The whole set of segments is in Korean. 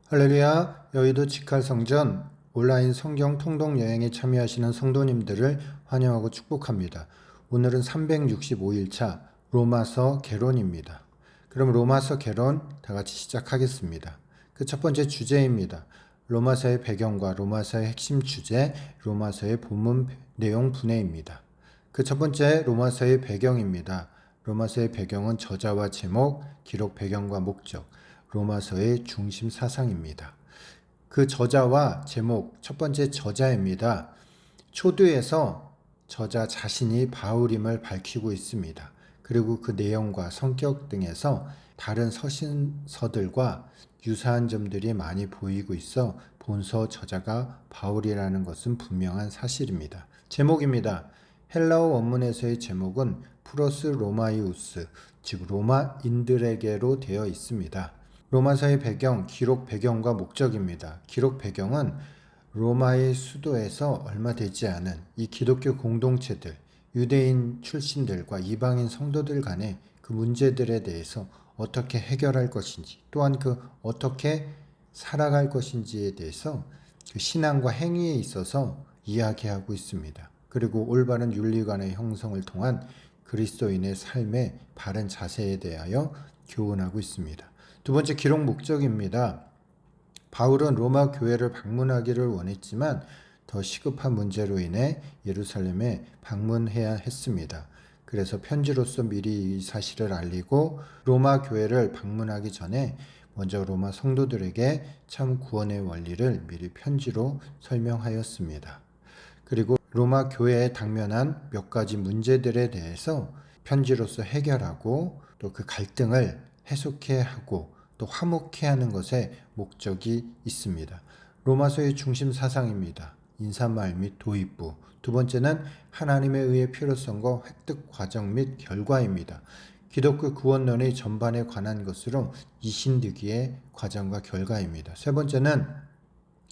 할렐루야, 여의도 직할성전 온라인 성경 통독 여행에 참여하시는 성도님들을 환영하고 축복합니다. 오늘은 365일차 로마서 개론입니다. 그럼 로마서 개론 다 같이 시작하겠습니다. 그 첫 번째 주제입니다. 로마서의 배경과 로마서의 핵심 주제, 로마서의 본문 내용 분해입니다. 그 첫 번째 로마서의 배경입니다. 로마서의 배경은 저자와 제목, 기록 배경과 목적, 로마서의 중심 사상입니다. 그 저자와 제목, 첫 번째 저자입니다. 초두에서 저자 자신이 바울임을 밝히고 있습니다. 그리고 그 내용과 성격 등에서 다른 서신서들과 유사한 점들이 많이 보이고 있어 본서 저자가 바울이라는 것은 분명한 사실입니다. 제목입니다. 헬라어 원문에서의 제목은 프로스 로마이우스, 즉 로마인들에게로 되어 있습니다. 로마서의 배경, 기록 배경과 목적입니다. 기록 배경은 로마의 수도에서 얼마 되지 않은 이 기독교 공동체들, 유대인 출신들과 이방인 성도들 간의 그 문제들에 대해서 어떻게 해결할 것인지, 또한 그 어떻게 살아갈 것인지에 대해서 그 신앙과 행위에 있어서 이야기하고 있습니다. 그리고 올바른 윤리관의 형성을 통한 그리스도인의 삶의 바른 자세에 대하여 교훈하고 있습니다. 두 번째 기록 목적입니다. 바울은 로마 교회를 방문하기를 원했지만 더 시급한 문제로 인해 예루살렘에 방문해야 했습니다. 그래서 편지로서 미리 이 사실을 알리고 로마 교회를 방문하기 전에 먼저 로마 성도들에게 참 구원의 원리를 미리 편지로 설명하였습니다. 그리고 로마 교회에 당면한 몇 가지 문제들에 대해서 편지로서 해결하고 또 그 갈등을 해소케 하고 또 화목케 하는 것에 목적이 있습니다. 로마서의 중심 사상입니다. 인사말 및 도입부. 두 번째는 하나님의 의의 필요성과 획득 과정 및 결과입니다. 기독교 구원론의 전반에 관한 것으로 이신득이의 과정과 결과입니다. 세 번째는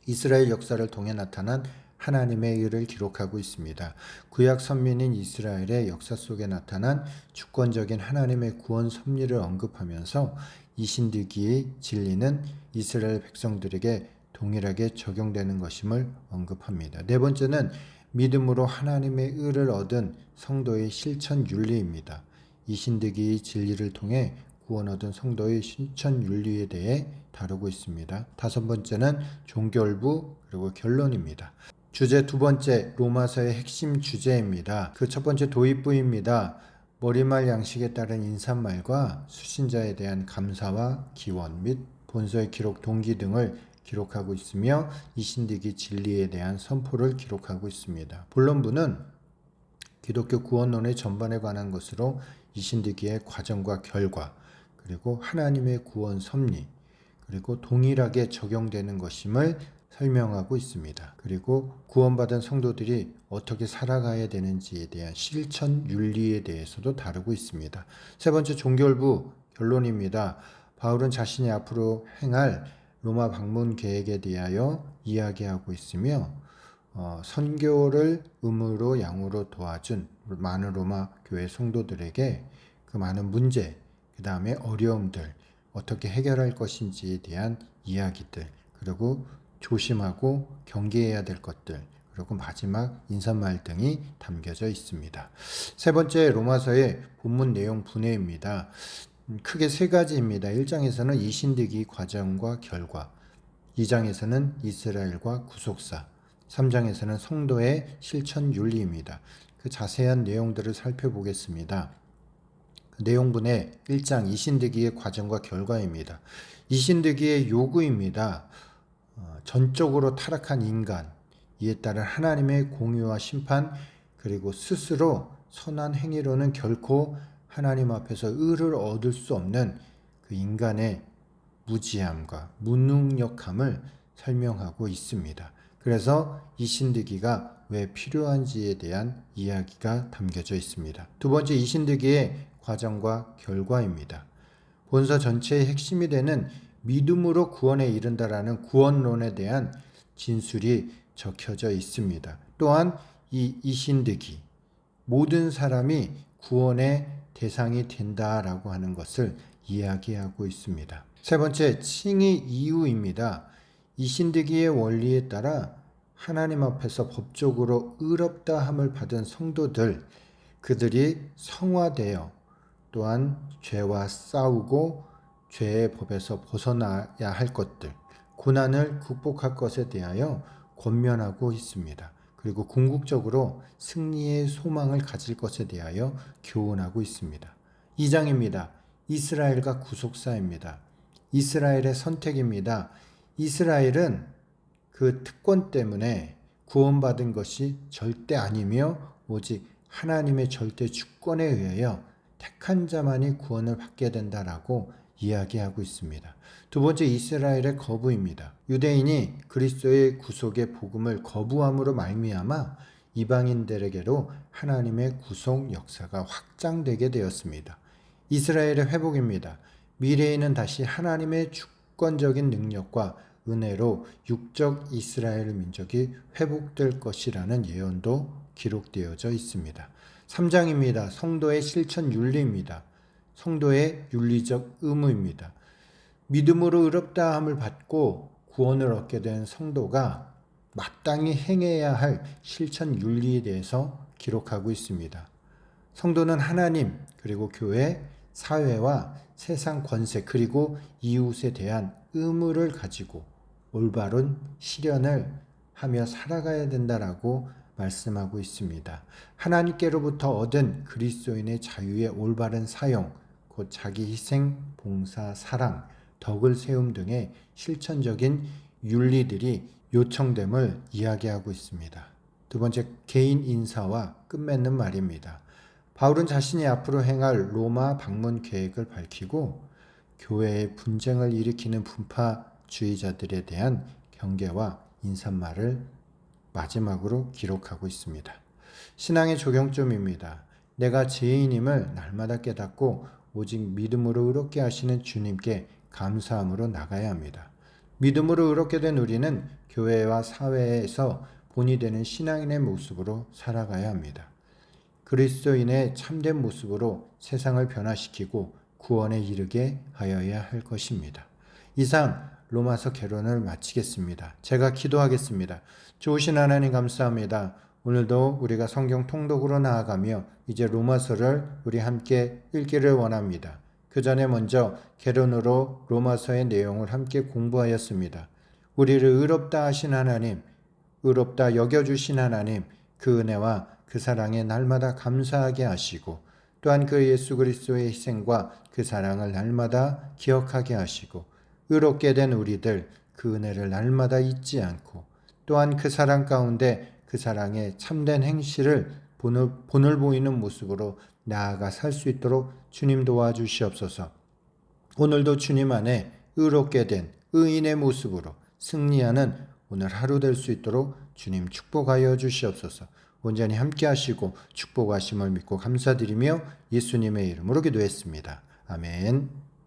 이스라엘 역사를 통해 나타난 하나님의 의를 기록하고 있습니다. 구약 선민인 이스라엘의 역사 속에 나타난 주권적인 하나님의 구원 섭리를 언급하면서 이신득이의 진리는 이스라엘 백성들에게 동일하게 적용되는 것임을 언급합니다. 네 번째는 믿음으로 하나님의 의를 얻은 성도의 실천 윤리입니다. 이신득이의 진리를 통해 구원 얻은 성도의 실천 윤리에 대해 다루고 있습니다. 다섯 번째는 종결부 그리고 결론입니다. 주제 두 번째, 로마서의 핵심 주제입니다. 그 첫 번째 도입부입니다. 머리말 양식에 따른 인사말과 수신자에 대한 감사와 기원 및 본서의 기록 동기 등을 기록하고 있으며 이신득이 진리에 대한 선포를 기록하고 있습니다. 본론부는 기독교 구원론의 전반에 관한 것으로 이신득이의 과정과 결과, 그리고 하나님의 구원 섭리, 그리고 동일하게 적용되는 것임을 설명하고 있습니다. 그리고 구원받은 성도들이 어떻게 살아가야 되는지에 대한 실천 윤리에 대해서도 다루고 있습니다. 세 번째 종결부 결론입니다. 바울은 자신이 앞으로 행할 로마 방문 계획에 대하여 이야기하고 있으며 선교를 음으로 양으로 도와준 많은 로마 교회 성도들에게 그 많은 문제, 그 다음에 어려움들, 어떻게 해결할 것인지에 대한 이야기들, 그리고 조심하고 경계해야 될 것들, 그리고 마지막 인사말 등이 담겨져 있습니다. 세 번째 로마서의 본문 내용 분해입니다. 크게 세 가지입니다. 1장에서는 이신득이 과정과 결과, 2장에서는 이스라엘과 구속사, 3장에서는 성도의 실천 윤리입니다. 그 자세한 내용들을 살펴보겠습니다. 내용분의 1장 이신득이의 과정과 결과입니다. 이신득이의 요구입니다. 전적으로 타락한 인간, 이에 따른 하나님의 공의와 심판, 그리고 스스로 선한 행위로는 결코 하나님 앞에서 의를 얻을 수 없는 그 인간의 무지함과 무능력함을 설명하고 있습니다. 그래서 이신득이가 왜 필요한지에 대한 이야기가 담겨져 있습니다. 두 번째 이신득이의 과정과 결과입니다. 본서 전체의 핵심이 되는 믿음으로 구원에 이른다라는 구원론에 대한 진술이 적혀져 있습니다. 또한 이 이신득이 모든 사람이 구원의 대상이 된다라고 하는 것을 이야기하고 있습니다. 세 번째, 칭의 이유입니다. 이신득이의 원리에 따라 하나님 앞에서 법적으로 의롭다 함을 받은 성도들, 그들이 성화되어 또한 죄와 싸우고 죄의 법에서 벗어나야 할 것들, 고난을 극복할 것에 대하여 권면하고 있습니다. 그리고 궁극적으로 승리의 소망을 가질 것에 대하여 교훈하고 있습니다. 2장입니다. 이스라엘과 구속사입니다. 이스라엘의 선택입니다. 이스라엘은 그 특권 때문에 구원받은 것이 절대 아니며 오직 하나님의 절대 주권에 의하여 택한 자만이 구원을 받게 된다라고 이야기하고 있습니다. 두 번째, 이스라엘의 거부입니다. 유대인이 그리스도의 구속의 복음을 거부함으로 말미암아 이방인들에게로 하나님의 구속 역사가 확장되게 되었습니다. 이스라엘의 회복입니다. 미래에는 다시 하나님의 주권적인 능력과 은혜로 육적 이스라엘 민족이 회복될 것이라는 예언도 기록되어져 있습니다. 3장입니다. 성도의 실천 윤리입니다. 성도의 윤리적 의무입니다. 믿음으로 의롭다 함을 받고 구원을 얻게 된 성도가 마땅히 행해야 할 실천 윤리에 대해서 기록하고 있습니다. 성도는 하나님, 그리고 교회, 사회와 세상 권세, 그리고 이웃에 대한 의무를 가지고 올바른 실현을 하며 살아가야 된다라고 말씀하고 있습니다. 하나님께로부터 얻은 그리스도인의 자유의 올바른 사용, 곧 자기 희생, 봉사, 사랑, 덕을 세움 등의 실천적인 윤리들이 요청됨을 이야기하고 있습니다. 두 번째, 개인 인사와 끝맺는 말입니다. 바울은 자신이 앞으로 행할 로마 방문 계획을 밝히고 교회의 분쟁을 일으키는 분파주의자들에 대한 경계와 인사말을 마지막으로 기록하고 있습니다. 신앙의 적용점입니다. 내가 죄인임을 날마다 깨닫고 오직 믿음으로 의롭게 하시는 주님께 감사함으로 나가야 합니다. 믿음으로 의롭게 된 우리는 교회와 사회에서 본이 되는 신앙인의 모습으로 살아가야 합니다. 그리스도인의 참된 모습으로 세상을 변화시키고 구원에 이르게 하여야 할 것입니다. 이상 로마서 개론을 마치겠습니다. 제가 기도하겠습니다. 좋으신 하나님 감사합니다. 오늘도 우리가 성경 통독으로 나아가며 이제 로마서를 우리 함께 읽기를 원합니다. 그 전에 먼저 개론으로 로마서의 내용을 함께 공부하였습니다. 우리를 의롭다 하신 하나님, 의롭다 여겨주신 하나님, 그 은혜와 그 사랑에 날마다 감사하게 하시고 또한 그 예수 그리스도의 희생과 그 사랑을 날마다 기억하게 하시고 의롭게 된 우리들 그 은혜를 날마다 잊지 않고 또한 그 사랑 가운데 그 사랑의 참된 행실을 본을 보이는 모습으로 나아가 살 수 있도록 주님 도와주시옵소서. 오늘도 주님 안에 의롭게 된 의인의 모습으로 승리하는 오늘 하루 될 수 있도록 주님 축복하여 주시옵소서. 온전히 함께 하시고 축복하심을 믿고 감사드리며 예수님의 이름으로 기도했습니다. 아멘.